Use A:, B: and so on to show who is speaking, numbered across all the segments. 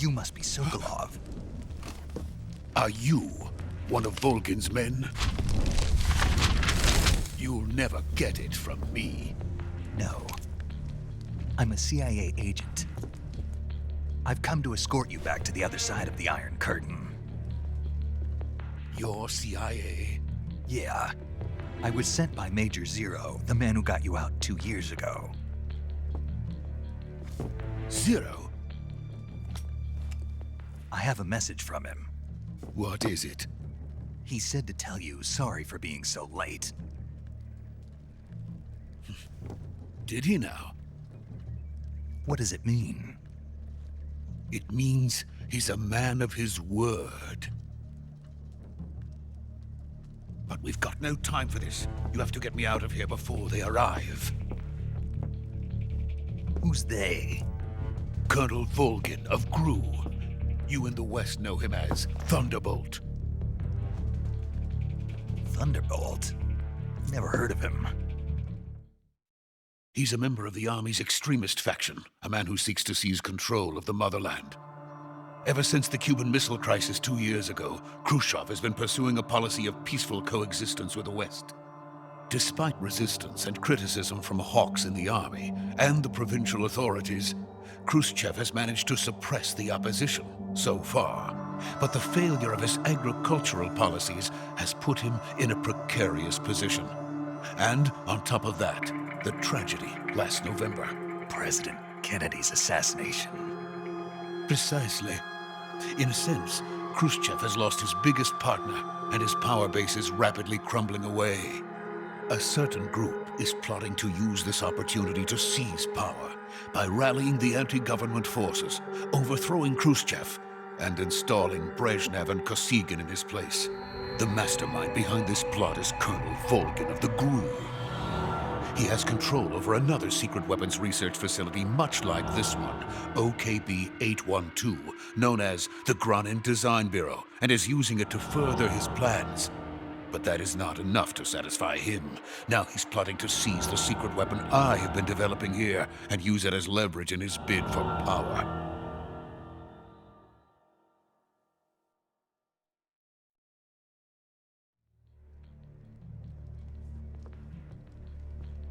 A: You must be Sokolov.
B: Are you one of Volgin's men? You'll never get it from me.
A: No. I'm a CIA agent. I've come to escort you back to the other side of the Iron Curtain.
B: You're CIA?
A: Yeah. I was sent by Major Zero, the man who got you out 2 years ago.
B: Zero?
A: I have a message from him.
B: What is it?
A: He said to tell you sorry for being so late.
B: Did he now?
A: What does it mean?
B: It means he's a man of his word. But we've got no time for this. You have to get me out of here before they arrive.
A: Who's they?
B: Colonel Volgin of GRU. You in the West know him as Thunderbolt.
A: Thunderbolt? Never heard of him.
B: He's a member of the Army's extremist faction, a man who seeks to seize control of the motherland. Ever since the Cuban Missile Crisis 2 years ago, Khrushchev has been pursuing a policy of peaceful coexistence with the West. Despite resistance and criticism from hawks in the army and the provincial authorities, Khrushchev has managed to suppress the opposition so far. But the failure of his agricultural policies has put him in a precarious position. And on top of that, the tragedy last November.
A: President Kennedy's assassination.
B: Precisely. In a sense, Khrushchev has lost his biggest partner, and his power base is rapidly crumbling away. A certain group is plotting to use this opportunity to seize power by rallying the anti-government forces, overthrowing Khrushchev, and installing Brezhnev and Kosygin in his place. The mastermind behind this plot is Colonel Volgin of the GRU. He has control over another secret weapons research facility much like this one, OKB-812, known as the Granin Design Bureau, and is using it to further his plans. But that is not enough to satisfy him. Now he's plotting to seize the secret weapon I have been developing here and use it as leverage in his bid for power.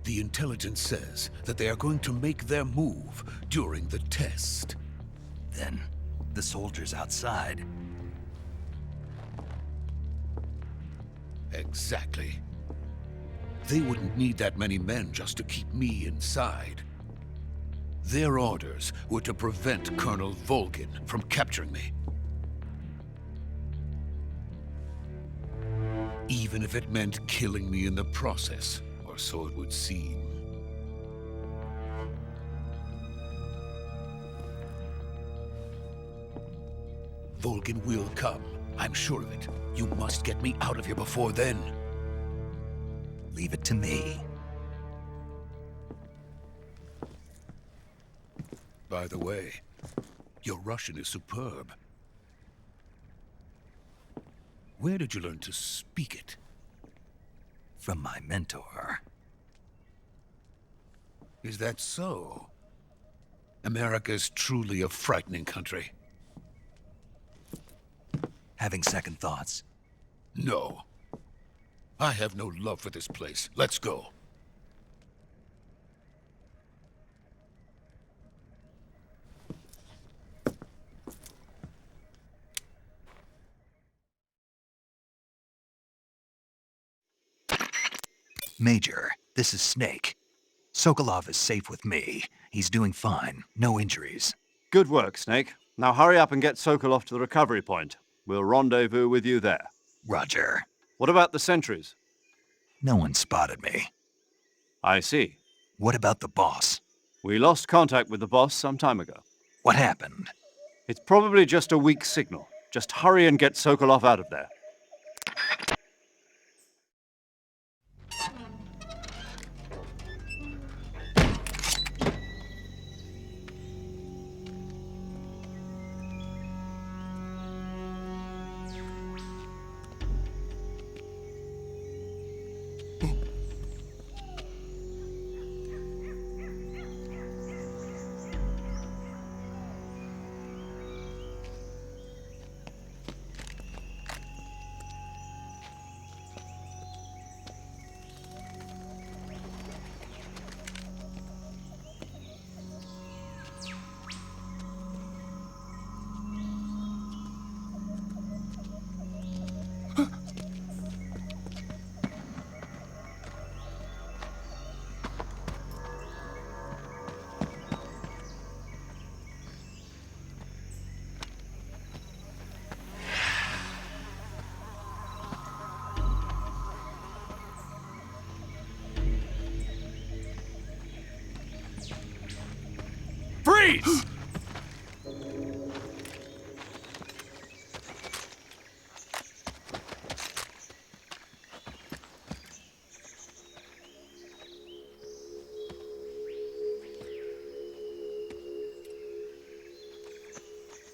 B: The intelligence says that they are going to make their move during the test.
A: Then, the soldiers outside.
B: Exactly. They wouldn't need that many men just to keep me inside. Their orders were to prevent Colonel Volgin from capturing me. Even if it meant killing me in the process, or so it would seem. Volgin will come. I'm sure of it. You must get me out of here before then.
A: Leave it to me.
B: By the way, your Russian is superb. Where did you learn to speak it?
A: From my mentor.
B: Is that so? America is truly a frightening country.
A: Having second thoughts?
B: No. I have no love for this place. Let's go.
A: Major, this is Snake. Sokolov is safe with me. He's doing fine. No injuries.
C: Good work, Snake. Now hurry up and get Sokolov to the recovery point. We'll rendezvous with you there.
A: Roger.
C: What about the sentries?
A: No one spotted me.
C: I see.
A: What about the boss?
C: We lost contact with the boss some time ago.
A: What happened?
C: It's probably just a weak signal. Just hurry and get Sokolov out of there.
D: Freeze!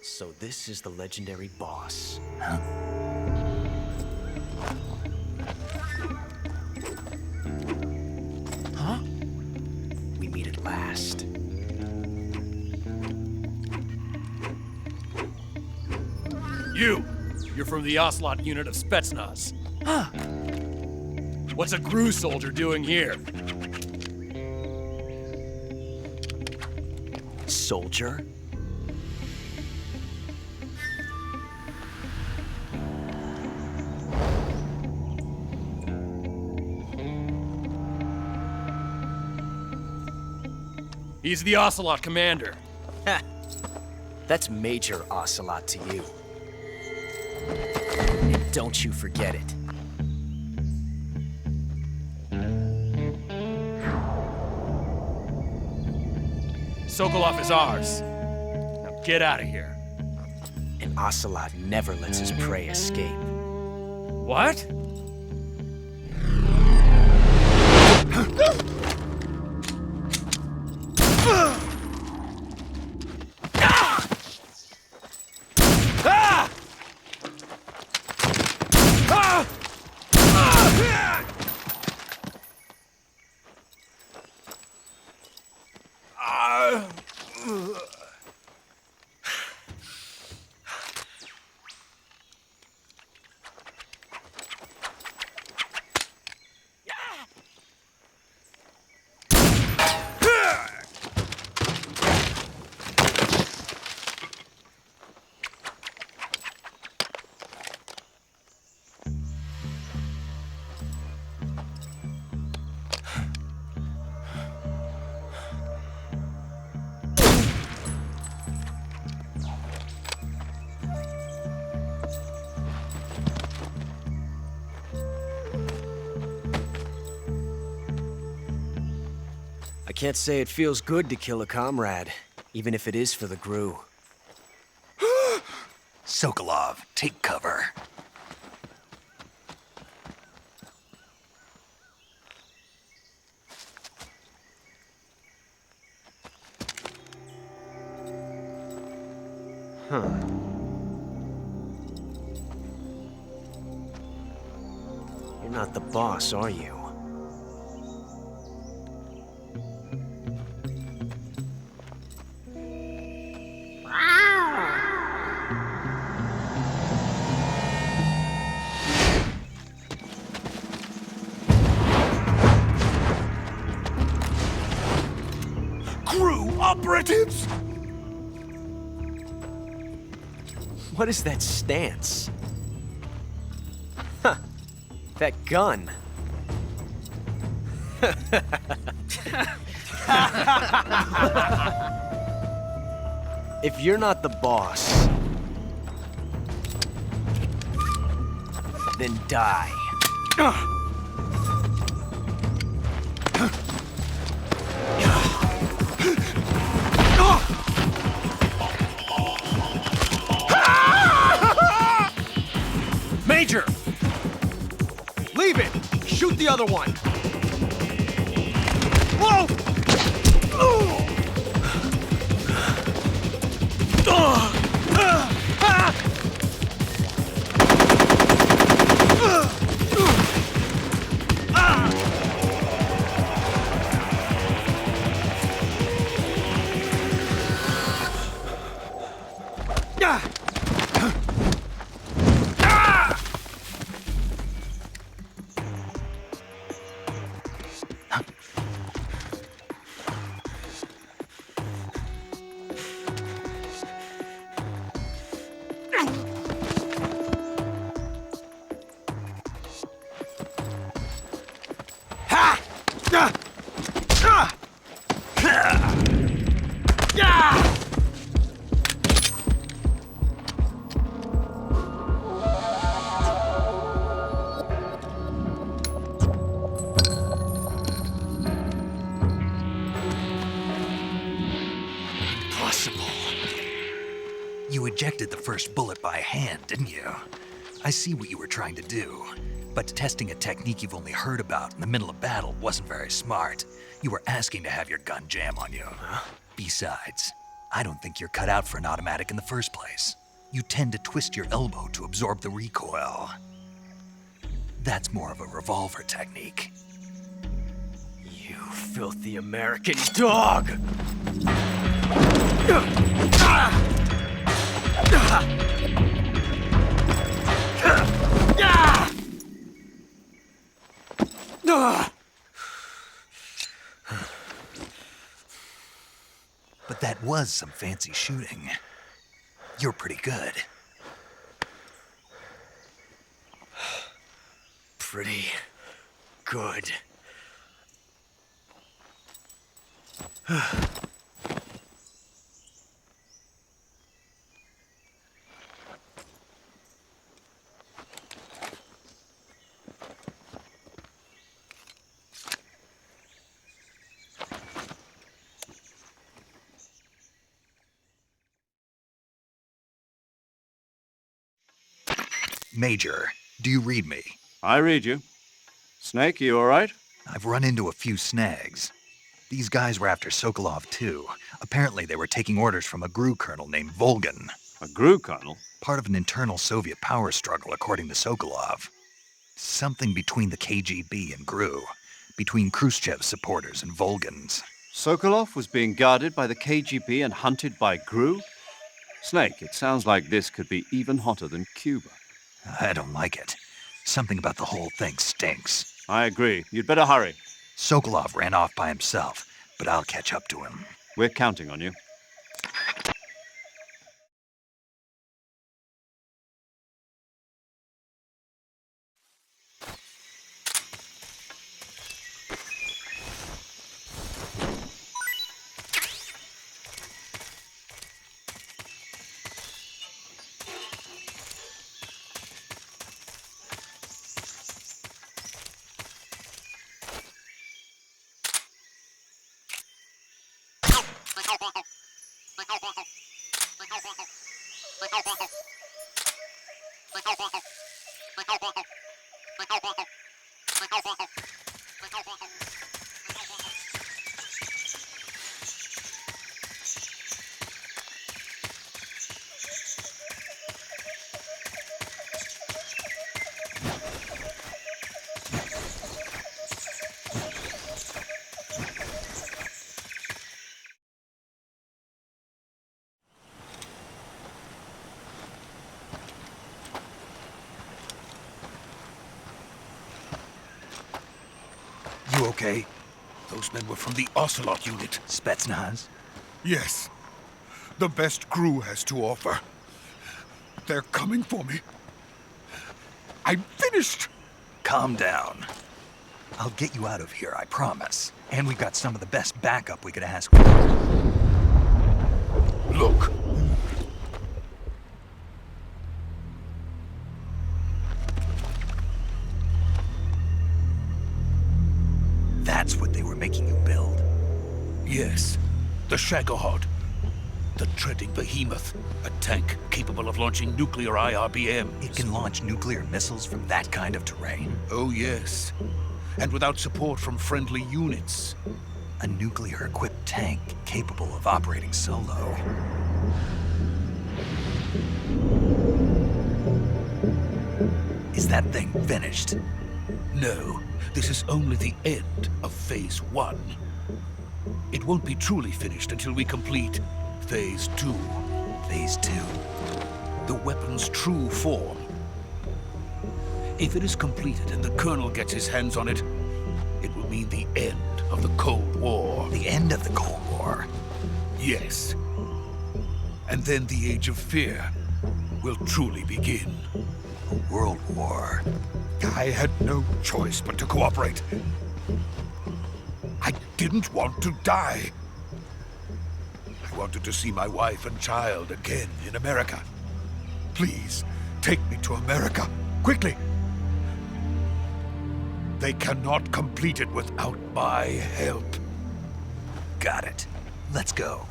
E: So this is the legendary boss. Huh? We meet at last.
D: You're from the Ocelot unit of Spetsnaz. Huh. What's a Gru soldier doing here?
E: Soldier?
D: He's the Ocelot commander.
E: Ha! That's Major Ocelot to you. And don't you forget it.
D: Sokolov is ours. Now get out of here.
E: And Ocelot never lets his prey escape.
D: What?
E: I can't say it feels good to kill a comrade, even if it is for the Gru.
A: Sokolov, take cover.
E: Huh. You're not the boss, are you?
A: Crew operatives!
E: What is that stance? Huh. That gun. If you're not the boss, then die.
D: Major!
E: Leave it! Shoot the other one!
D: Whoa!
A: ejected the first bullet by hand, didn't you? I see what you were trying to do, but testing a technique you've only heard about in the middle of battle wasn't very smart. You were asking to have your gun jam on you. Besides, I don't think you're cut out for an automatic in the first place. You tend to twist your elbow to absorb the recoil. That's more of a revolver technique.
E: You filthy American dog!
A: But that was some fancy shooting. You're pretty good.
E: Pretty good.
A: Major, do you read me?
C: I read you. Snake, you all right?
A: I've run into a few snags. These guys were after Sokolov too. Apparently they were taking orders from a GRU colonel named Volgan.
C: A GRU colonel?
A: Part of an internal Soviet power struggle, according to Sokolov. Something between the KGB and GRU. Between Khrushchev's supporters and Volgan's.
C: Sokolov was being guarded by the KGB and hunted by GRU? Snake, it sounds like this could be even hotter than Cuba.
A: I don't like it. Something about the whole thing stinks.
C: I agree. You'd better hurry.
A: Sokolov ran off by himself, but I'll catch up to him.
C: We're counting on you.
A: You okay?
B: Those men were from the Ocelot unit.
A: Spetsnaz?
B: Yes. The best GRU has to offer. They're coming for me. I'm finished!
A: Calm down. I'll get you out of here, I promise. And we've got some of the best backup we could ask for.
B: Look.
A: That's what they were making you build?
B: Yes. The Shagohod. The treading behemoth. A tank capable of launching nuclear IRBMs.
A: It can launch nuclear missiles from that kind of terrain?
B: Oh, yes. And without support from friendly units.
A: A nuclear-equipped tank capable of operating solo. Is that thing finished?
B: No, this is only the end of Phase 1. It won't be truly finished until we complete Phase 2.
A: Phase 2?
B: The weapon's true form. If it is completed and the Colonel gets his hands on it, it will mean the end of the Cold War.
A: The end of the Cold War?
B: Yes. And then the Age of Fear will truly begin.
A: A world war?
B: I had no choice but to cooperate. I didn't want to die. I wanted to see my wife and child again in America. Please, take me to America, quickly. They cannot complete it without my help.
A: Got it. Let's go.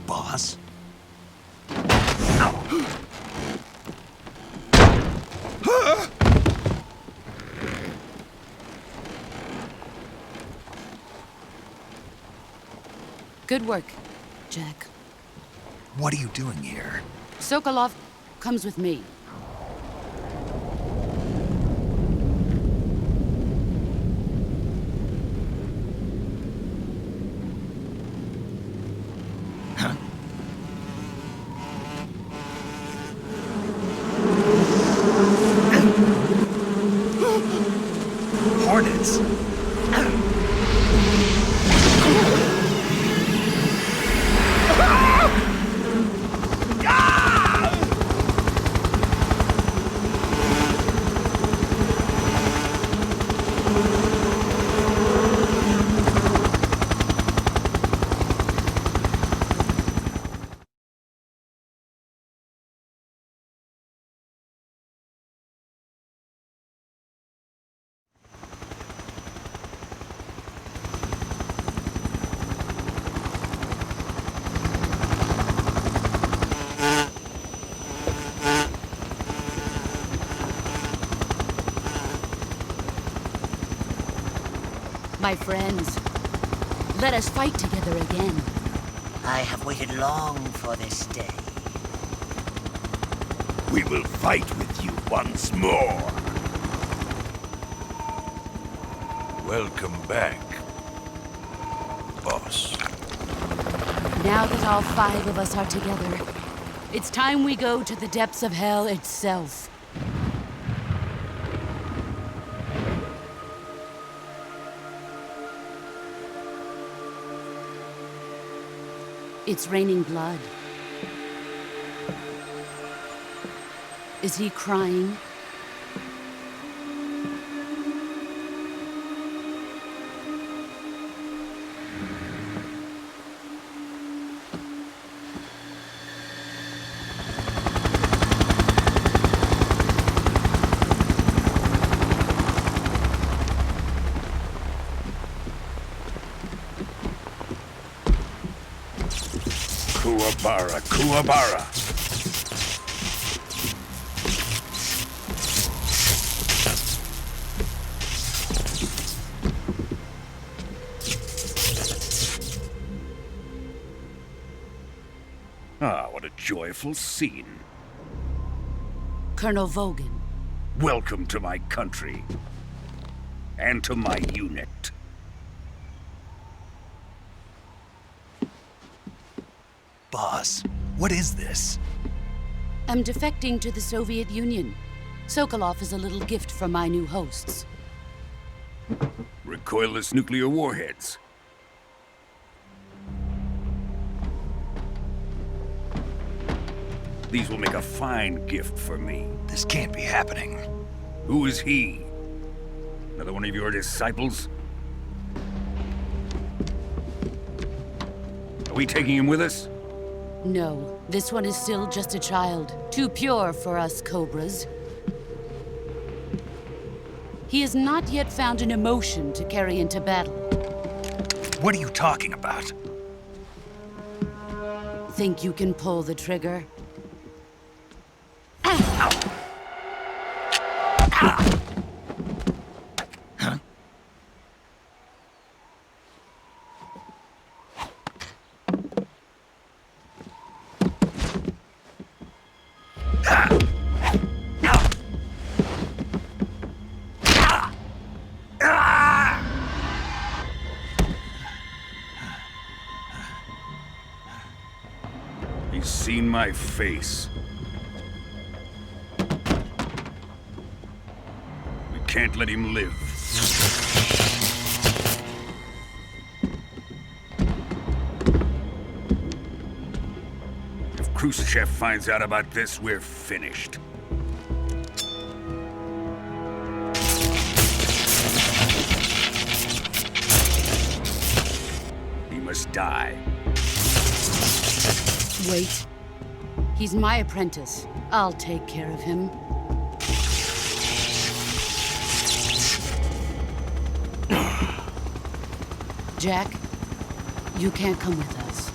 A: Boss?
F: Good work, Jack.
A: What are you doing here?
F: Sokolov comes with me.
A: Hornets!
F: My friends, let us fight together again.
G: I have waited long for this day.
H: We will fight with you once more. Welcome back, boss.
F: Now that all 5 of us are together, it's time we go to the depths of hell itself. It's raining blood. Is he crying?
H: Kuwabara, Kuwabara. Ah, what a joyful scene.
F: Colonel Vogan.
H: Welcome to my country. And to my unit.
A: Boss, what is this?
F: I'm defecting to the Soviet Union. Sokolov is a little gift from my new hosts.
H: Recoilless nuclear warheads. These will make a fine gift for me.
A: This can't be happening.
H: Who is he? Another one of your disciples? Are we taking him with us?
F: No, this one is still just a child. Too pure for us Cobras. He has not yet found an emotion to carry into battle.
A: What are you talking about?
F: Think you can pull the trigger?
H: He's seen my face. can't let him live. If Khrushchev finds out about this, we're finished. He must die.
F: Wait. He's my apprentice. I'll take care of him. Jack, you can't come with us.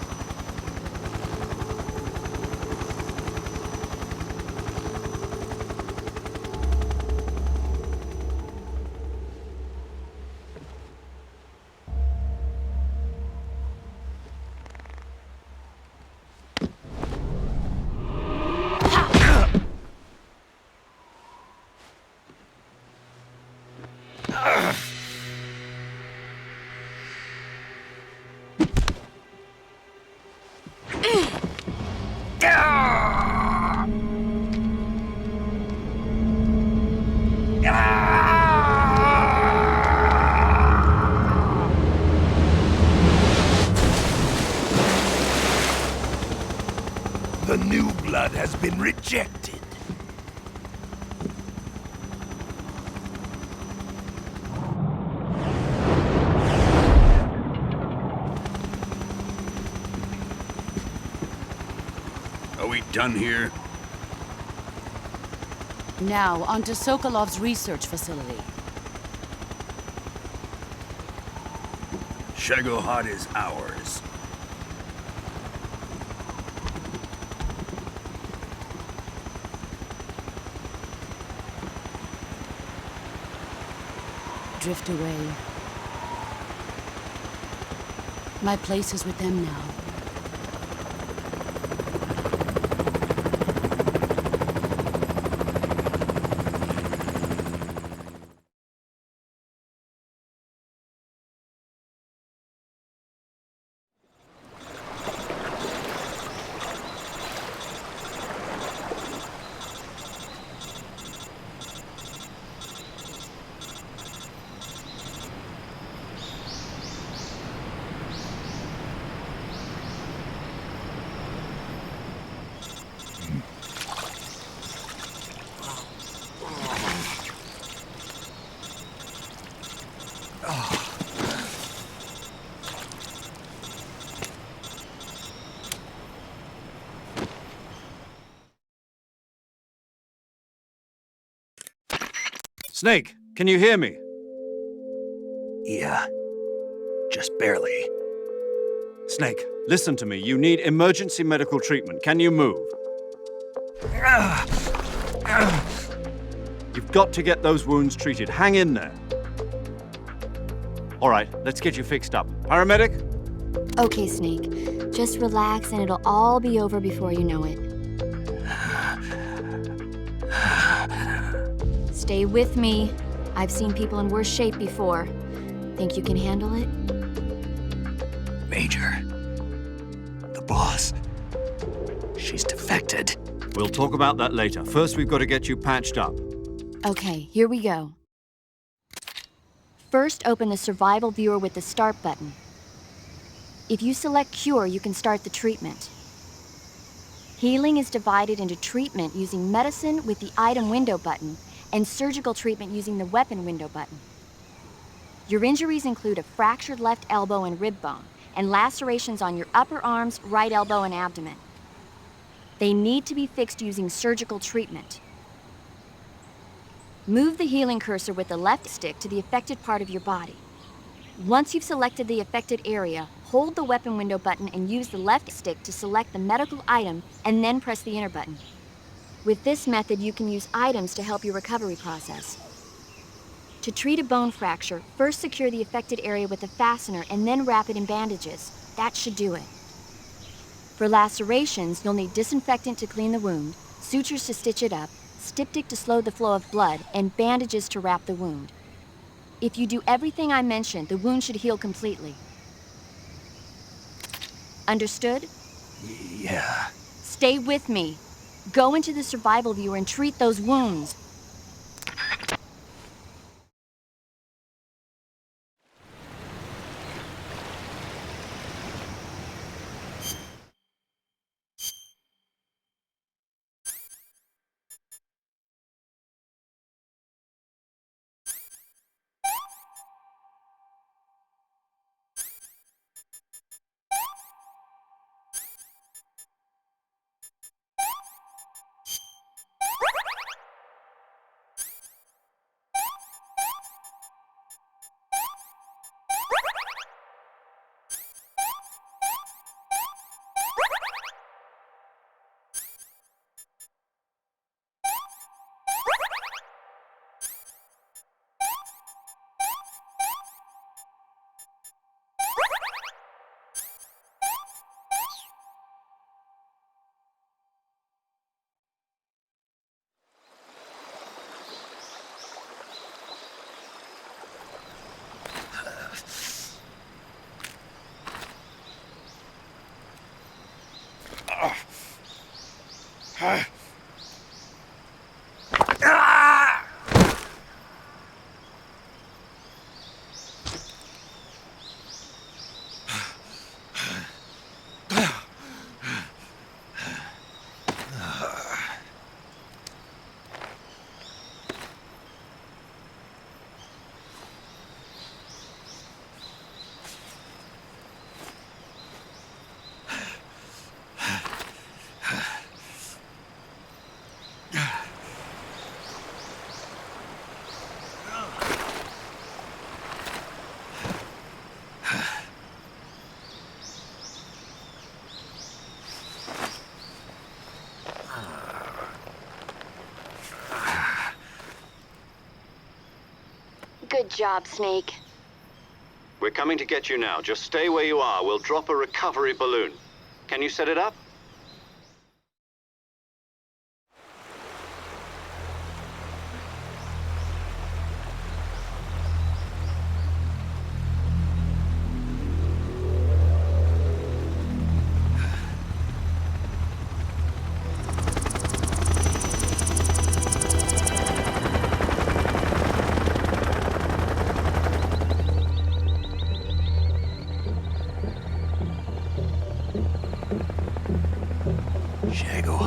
I: The new blood has been rejected.
H: Are we done here?
F: Now, on to Sokolov's research facility.
H: Shagohod is ours.
F: Drift away. My place is with them now.
C: Snake, can you hear me?
A: Yeah. Just barely.
C: Snake, listen to me. You need emergency medical treatment. Can you move? You've got to get those wounds treated. Hang in there. All right, let's get you fixed up. Paramedic?
J: Okay, Snake. Just relax and it'll all be over before you know it. Stay with me. I've seen people in worse shape before. Think you can handle it?
A: Major. The boss. She's defected.
C: We'll talk about that later. First, we've got to get you patched up.
J: Okay, here we go. First, open the survival viewer with the start button. If you select cure, you can start the treatment. Healing is divided into treatment using medicine with the item window button and surgical treatment using the weapon window button. Your injuries include a fractured left elbow and rib bone, and lacerations on your upper arms, right elbow, and abdomen. They need to be fixed using surgical treatment. Move the healing cursor with the left stick to the affected part of your body. Once you've selected the affected area, hold the weapon window button and use the left stick to select the medical item, and then press the enter button. With this method, you can use items to help your recovery process. To treat a bone fracture, first secure the affected area with a fastener and then wrap it in bandages. That should do it. For lacerations, you'll need disinfectant to clean the wound, sutures to stitch it up, styptic to slow the flow of blood, and bandages to wrap the wound. If you do everything I mentioned, the wound should heal completely. Understood?
A: Yeah.
J: Stay with me. Go into the survival viewer and treat those wounds. Good job, Snake.
C: We're coming to get you now. Just stay where you are. We'll drop a recovery balloon. Can you set it up?
A: Jugado.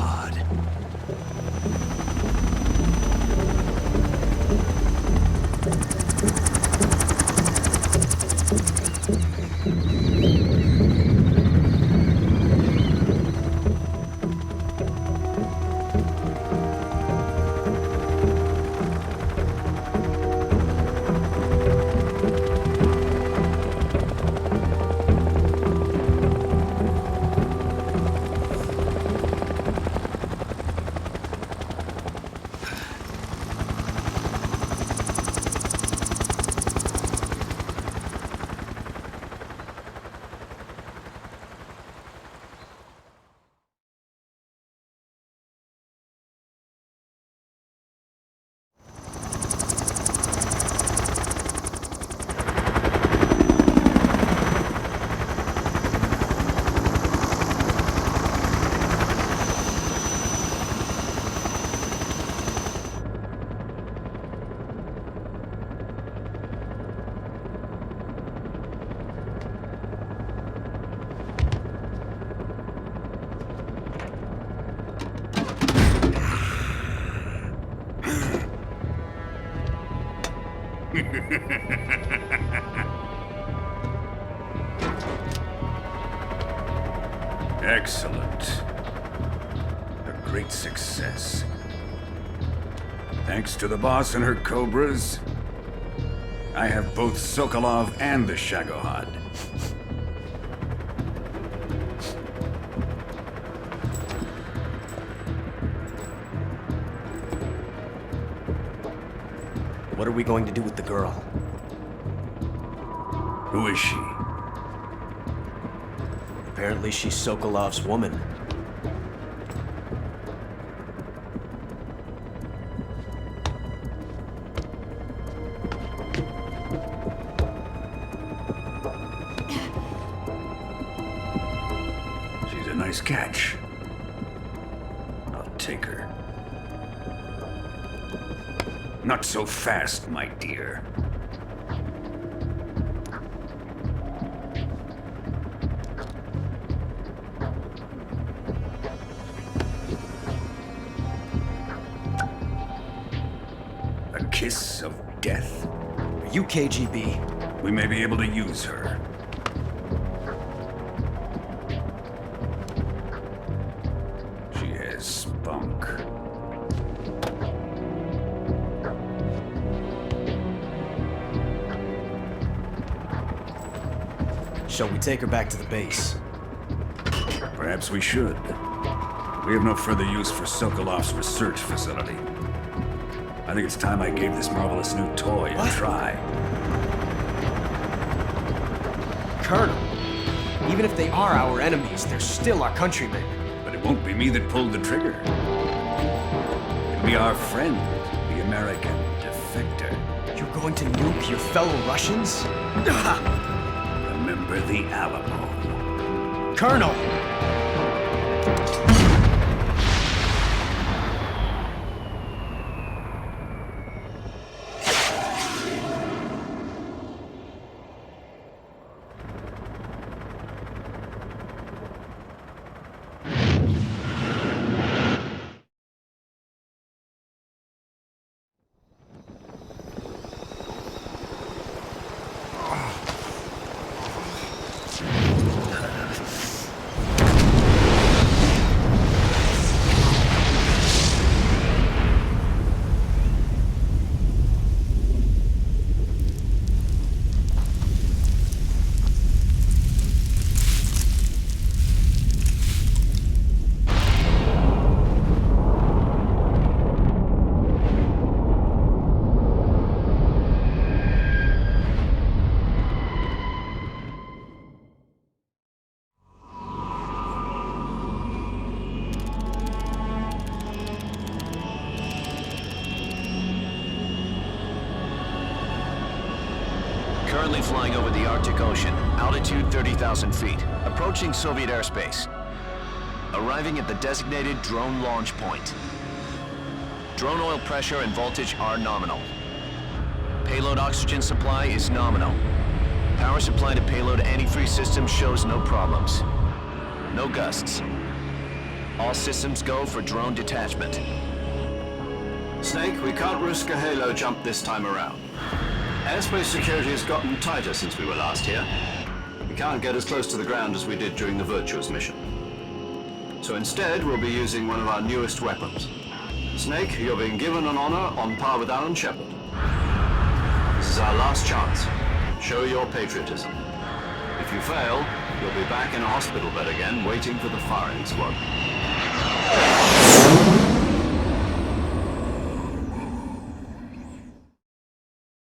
H: Excellent. A great success. Thanks to the boss and her cobras, I have both Sokolov and the Shagohod.
E: What are we going to do with the girl?
H: Who is she?
E: Apparently she's Sokolov's woman.
H: She's a nice catch. I'll take her. Not so fast, my dear. A kiss of death.
E: Are you KGB?
H: We may be able to use her. She has spunk.
E: Shall we take her back to the base?
H: Perhaps we should. We have no further use for Sokolov's research facility. I think it's time I gave this marvelous new toy a try.
E: Colonel, even if they are our enemies, they're still our countrymen.
H: But it won't be me that pulled the trigger. It'll be our friend, the American defector.
E: You're going to nuke your fellow Russians?
H: Remember the Alamo.
E: Colonel!
K: Arctic Ocean, altitude 30,000 feet, approaching Soviet airspace. Arriving at the designated drone launch point. Drone oil pressure and voltage are nominal. Payload oxygen supply is nominal. Power supply to payload antifreeze system shows no problems. No gusts. All systems go for drone detachment.
C: Snake, we can't risk a halo jump this time around. Airspace security has gotten tighter since we were last here. We can't get as close to the ground as we did during the Virtuous mission. So instead, we'll be using one of our newest weapons. Snake, you're being given an honor on par with Alan Shepard. This is our last chance. Show your patriotism. If you fail, you'll be back in a hospital bed again, waiting for the firing squad.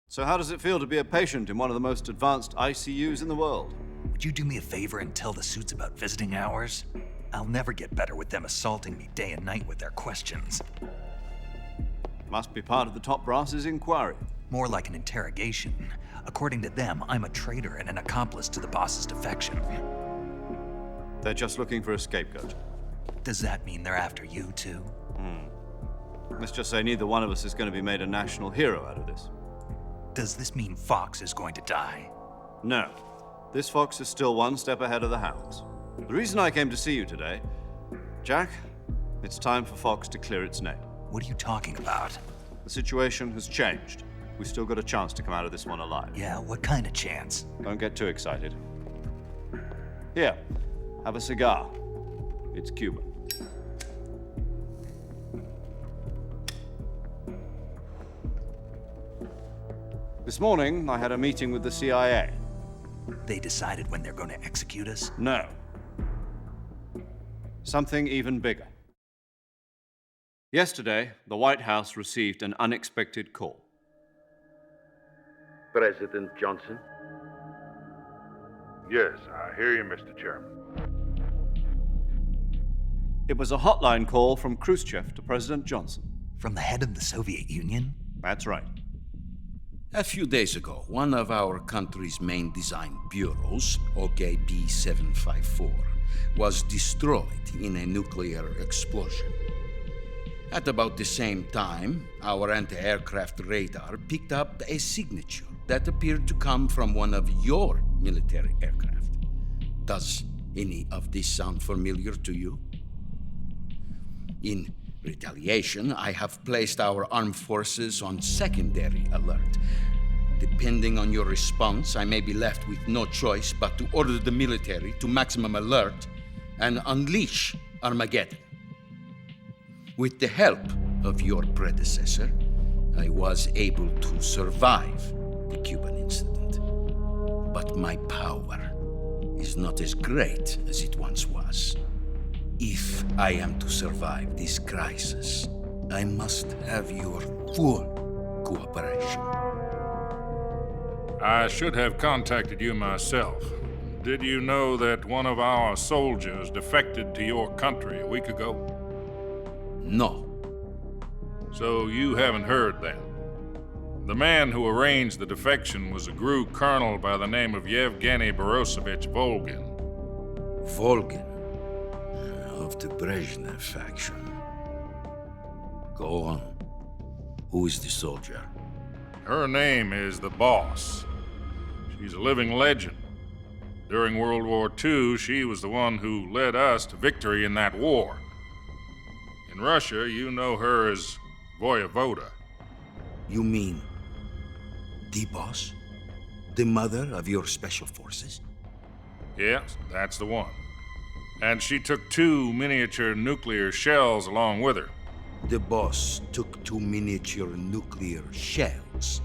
C: So how does it feel to be a patient in one of the most advanced ICUs in the world?
A: Would you do me a favor and tell the suits about visiting hours? I'll never get better with them assaulting me day and night with their questions.
C: Must be part of the top brass's inquiry.
A: More like an interrogation. According to them, I'm a traitor and an accomplice to the boss's defection.
C: They're just looking for a scapegoat.
A: Does that mean they're after you, too?
C: Let's just say neither one of us is going to be made a national hero out of this.
A: Does this mean Fox is going to die?
C: No. This fox is still one step ahead of the hounds. The reason I came to see you today, Jack, it's time for Fox to clear its name.
A: What are you talking about?
C: The situation has changed. We've still got a chance to come out of this one alive.
A: Yeah, what kind of chance?
C: Don't get too excited. Here, have a cigar. It's Cuban. This morning, I had a meeting with the CIA.
A: They decided when they're going to execute us?
C: No. Something even bigger. Yesterday, the White House received an unexpected call.
L: President Johnson?
I: Yes, I hear you, Mr. Chairman.
C: It was a hotline call from Khrushchev to President Johnson.
A: From the head of the Soviet Union?
C: That's right.
B: A few days ago, one of our country's main design bureaus, OKB 754, was destroyed in a nuclear explosion. At about the same time, our anti-aircraft radar picked up a signature that appeared to come from one of your military aircraft. Does any of this sound familiar to you? In retaliation, I have placed our armed forces on secondary alert. Depending on your response, I may be left with no choice but to order the military to maximum alert and unleash Armageddon. With the help of your predecessor, I was able to survive the Cuban incident. But my power is not as great as it once was. If I am to survive this crisis, I must have your full cooperation.
M: I should have contacted you myself. Did you know that one of our soldiers defected to your country a week ago?
B: No.
M: So you haven't heard then. The man who arranged the defection was a GRU colonel by the name of Yevgeny Borosovich Volgin.
B: Volgin? Of the Brezhnev faction. Go on. Who is the soldier?
M: Her name is the Boss. She's a living legend. During World War II, she was the one who led us to victory in that war. In Russia, you know her as Voyevoda.
B: You mean the Boss? The mother of your special forces?
M: Yes, that's the one. And she took 2 miniature nuclear shells along with her.
B: The Boss took 2 miniature nuclear shells?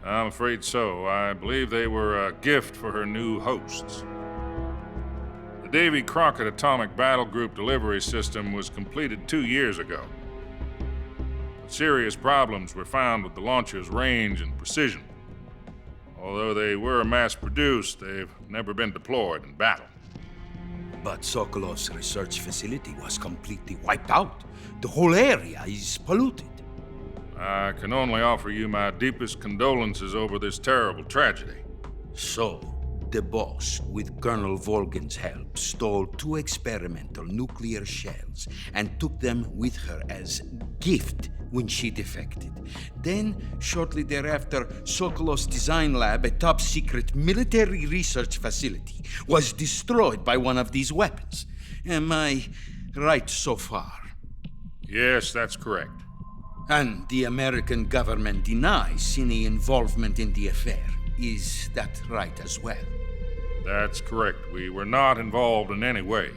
M: I'm afraid so. I believe they were a gift for her new hosts. The Davy Crockett Atomic Battle Group delivery system was completed 2 years ago. But serious problems were found with the launcher's range and precision. Although they were mass-produced, they've never been deployed in battle.
B: But Sokolov's research facility was completely wiped out. The whole area is polluted.
M: I can only offer you my deepest condolences over this terrible tragedy.
B: So, the boss, with Colonel Volgin's help, stole 2 experimental nuclear shells and took them with her as gift when she defected. Then, shortly thereafter, Sokolov's design lab, a top-secret military research facility, was destroyed by one of these weapons. Am I right so far?
M: Yes, that's correct.
B: And the American government denies any involvement in the affair. Is that right as well?
M: That's correct. We were not involved in any way.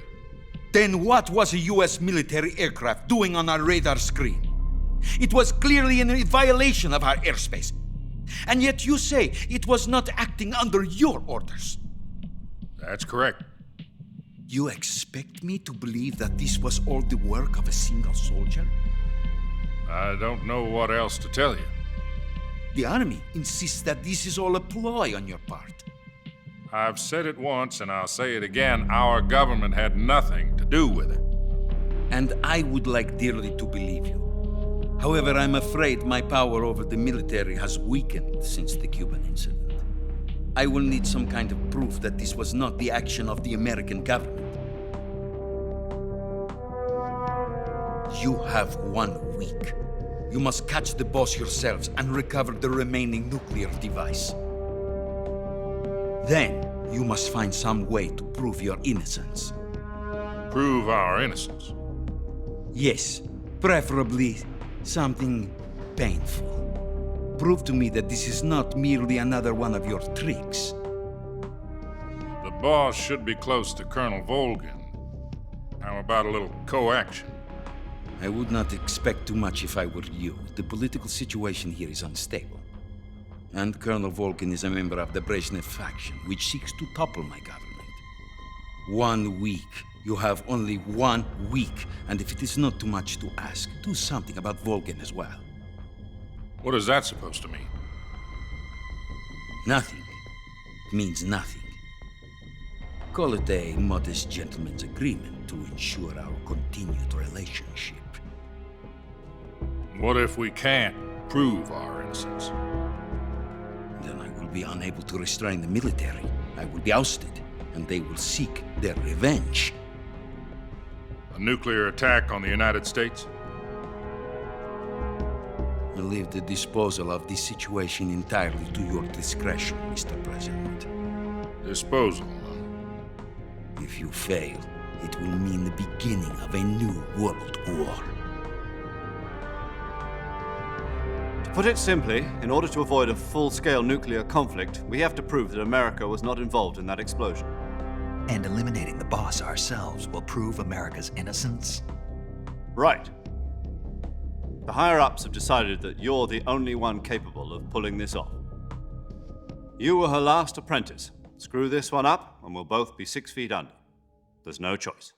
B: Then what was a U.S. military aircraft doing on our radar screen? It was clearly in violation of our airspace. And yet you say it was not acting under your orders.
M: That's correct.
B: You expect me to believe that this was all the work of a single soldier?
M: I don't know what else to tell you.
B: The army insists that this is all a ploy on your part.
M: I've said it once and I'll say it again. Our government had nothing to do with it.
B: And I would like dearly to believe you. However, I'm afraid my power over the military has weakened since the Cuban incident. I will need some kind of proof that this was not the action of the American government. You have 1 week. You must catch the boss yourselves and recover the remaining nuclear device. Then, you must find some way to prove your innocence.
M: Prove our innocence?
B: Yes, preferably something painful. Prove to me that this is not merely another one of your tricks.
M: The boss should be close to Colonel Volgin. How about a little coaction?
B: I would not expect too much if I were you. The political situation here is unstable. And Colonel Volgin is a member of the Brezhnev faction, which seeks to topple my government. 1 week. You have only 1 week, and if it is not too much to ask, do something about Volgin as well.
M: What is that supposed to mean?
B: Nothing. It means nothing. Call it a modest gentleman's agreement to ensure our continued relationship.
M: What if we can't prove our innocence?
B: Then I will be unable to restrain the military. I will be ousted, and they will seek their revenge.
M: A nuclear attack on the United States?
B: I leave the disposal of this situation entirely to your discretion, Mr. President.
M: Disposal?
B: If you fail, it will mean the beginning of a new world war.
C: To put it simply, in order to avoid a full-scale nuclear conflict, we have to prove that America was not involved in that explosion.
A: And eliminating the boss ourselves will prove America's innocence?
C: Right. The higher-ups have decided that you're the only one capable of pulling this off. You were her last apprentice. Screw this one up, and we'll both be 6 feet under. There's no choice.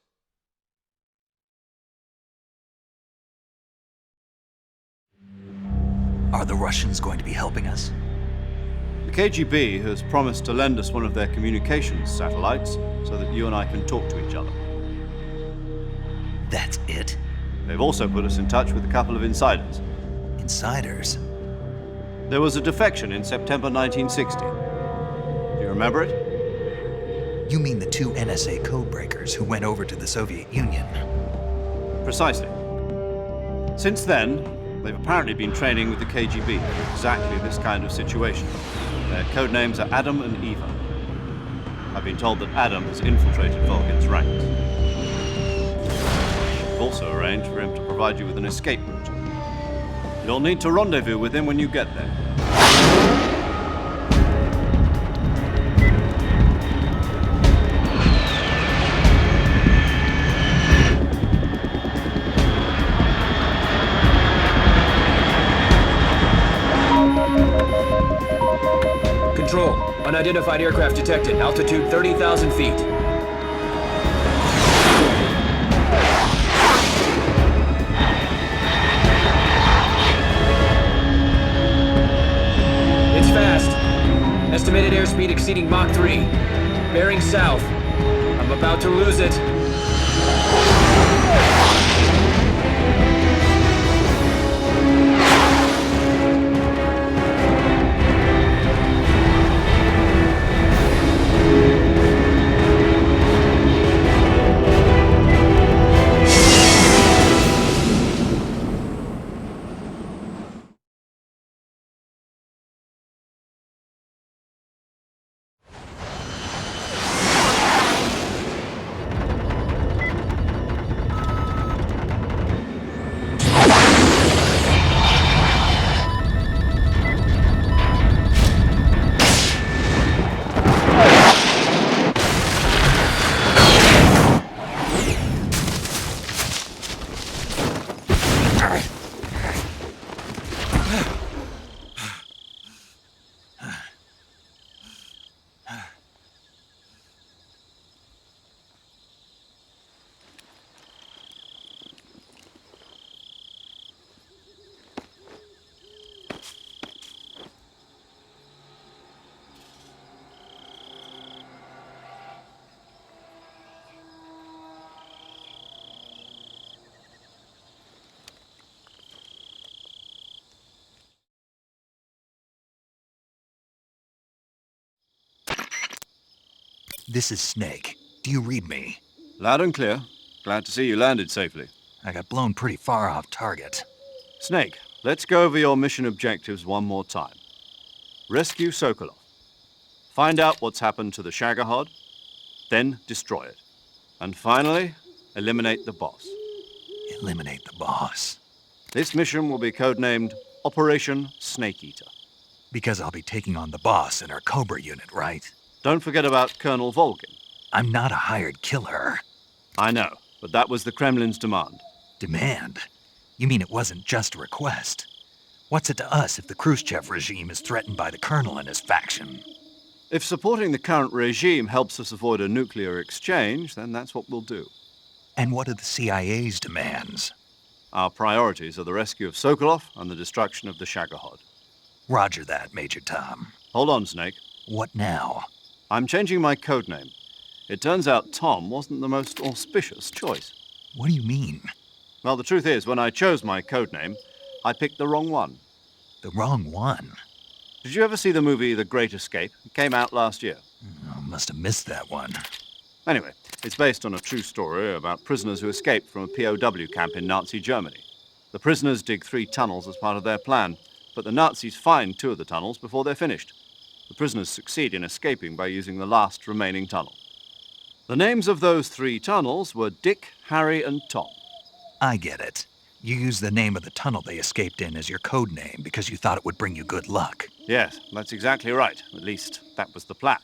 A: Are the Russians going to be helping us?
C: The KGB has promised to lend us one of their communications satellites so that you and I can talk to each other.
A: That's it?
C: They've also put us in touch with a couple of insiders.
A: Insiders?
C: There was a defection in September 1960. Do you remember it?
A: You mean the 2 NSA codebreakers who went over to the Soviet Union?
C: Precisely. Since then, they've apparently been training with the KGB for exactly this kind of situation. Their code names are Adam and Eva. I've been told that Adam has infiltrated Volgin's ranks. We've also arranged for him to provide you with an escape route. You'll need to rendezvous with him when you get there.
E: Control. Unidentified aircraft detected. Altitude 30,000 feet. It's fast. Estimated airspeed exceeding Mach 3. Bearing south. I'm about to lose it.
A: This is Snake. Do you read me?
C: Loud and clear. Glad to see you landed safely.
A: I got blown pretty far off target.
C: Snake, let's go over your mission objectives one more time. Rescue Sokolov. Find out what's happened to the Shagohod, then destroy it. And finally, eliminate the boss.
A: Eliminate the boss.
C: This mission will be codenamed Operation Snake Eater.
A: Because I'll be taking on the boss in our Cobra unit, right?
C: Don't forget about Colonel Volgin.
A: I'm not a hired killer.
C: I know, but that was the Kremlin's demand.
A: Demand? You mean it wasn't just a request? What's it to us if the Khrushchev regime is threatened by the Colonel and his faction?
C: If supporting the current regime helps us avoid a nuclear exchange, then that's what we'll do.
A: And what are the CIA's demands?
C: Our priorities are the rescue of Sokolov and the destruction of the Shagohod.
A: Roger that, Major Tom.
C: Hold on, Snake.
A: What now?
C: I'm changing my codename. It turns out Tom wasn't the most auspicious choice.
A: What do you mean?
C: Well, the truth is, when I chose my codename, I picked the wrong one.
A: The wrong one?
C: Did you ever see the movie The Great Escape? It came out last year.
A: Oh, must have missed that one.
C: Anyway, it's based on a true story about prisoners who escaped from a POW camp in Nazi Germany. The prisoners dig 3 tunnels as part of their plan, but the Nazis find 2 of the tunnels before they're finished. The prisoners succeed in escaping by using the last remaining tunnel. The names of those 3 tunnels were Dick, Harry, and Tom.
A: I get it. You used the name of the tunnel they escaped in as your code name because you thought it would bring you good luck.
C: Yes, that's exactly right. At least, that was the plan.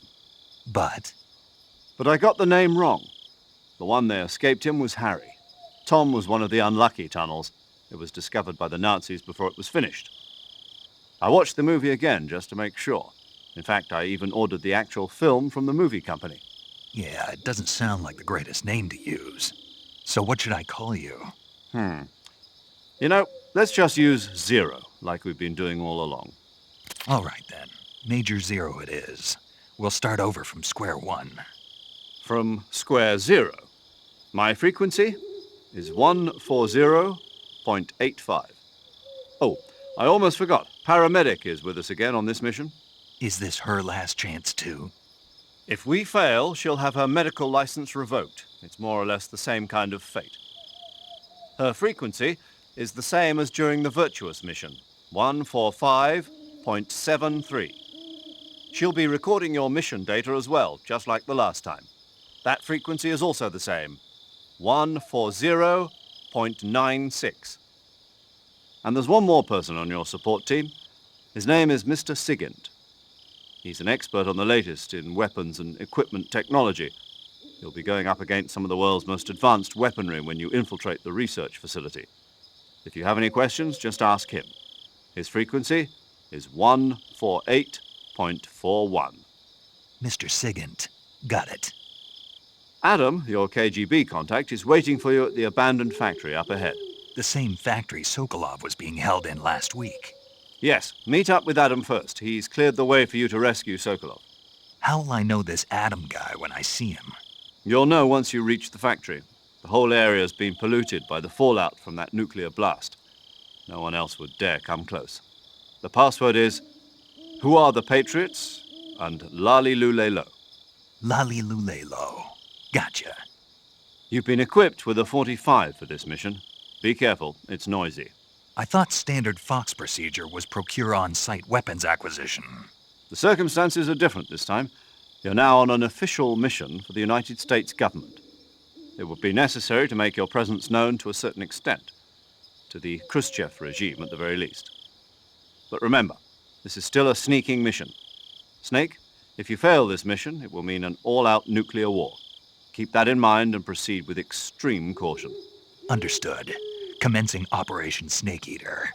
A: But
C: I got the name wrong. The one they escaped in was Harry. Tom was one of the unlucky tunnels. It was discovered by the Nazis before it was finished. I watched the movie again just to make sure. In fact, I even ordered the actual film from the movie company.
A: yeah, it doesn't sound like the greatest name to use. So what should I call you?
C: You know, let's just use Zero, like we've been doing all along.
A: All right, then. Major Zero it is. We'll start over from square one.
C: From square 0. My frequency is 140.85. Oh, I almost forgot. Paramedic is with us again on this mission.
A: Is this her last chance, too?
C: If we fail, she'll have her medical license revoked. It's more or less the same kind of fate. Her frequency is the same as during the Virtuous mission, 145.73. She'll be recording your mission data as well, just like the last time. That frequency is also the same, 140.96. And there's one more person on your support team. His name is Mr. Sigint. He's an expert on the latest in weapons and equipment technology. You'll be going up against some of the world's most advanced weaponry when you infiltrate the research facility. If you have any questions, just ask him. His frequency is 148.41.
A: Mr. Sigint. Got it.
C: Adam, your KGB contact, is waiting for you at the abandoned factory up ahead.
A: The same factory Sokolov was being held in last week.
C: Yes, meet up with Adam first. He's cleared the way for you to rescue Sokolov.
A: How will I know this Adam guy when I see him?
C: You'll know once you reach the factory. The whole area's been polluted by the fallout from that nuclear blast. No one else would dare come close. The password is, "Who are the Patriots?" and Lali Lule Lo.
A: Lali Lule Lo. Gotcha.
C: You've been equipped with a 45 for this mission. Be careful, it's noisy.
A: I thought standard Fox procedure was procure on-site weapons acquisition.
C: The circumstances are different this time. You're now on an official mission for the United States government. It would be necessary to make your presence known to a certain extent, to the Khrushchev regime at the very least. But remember, this is still a sneaking mission. Snake, if you fail this mission, it will mean an all-out nuclear war. Keep that in mind and proceed with extreme caution.
A: Understood. Commencing Operation Snake Eater.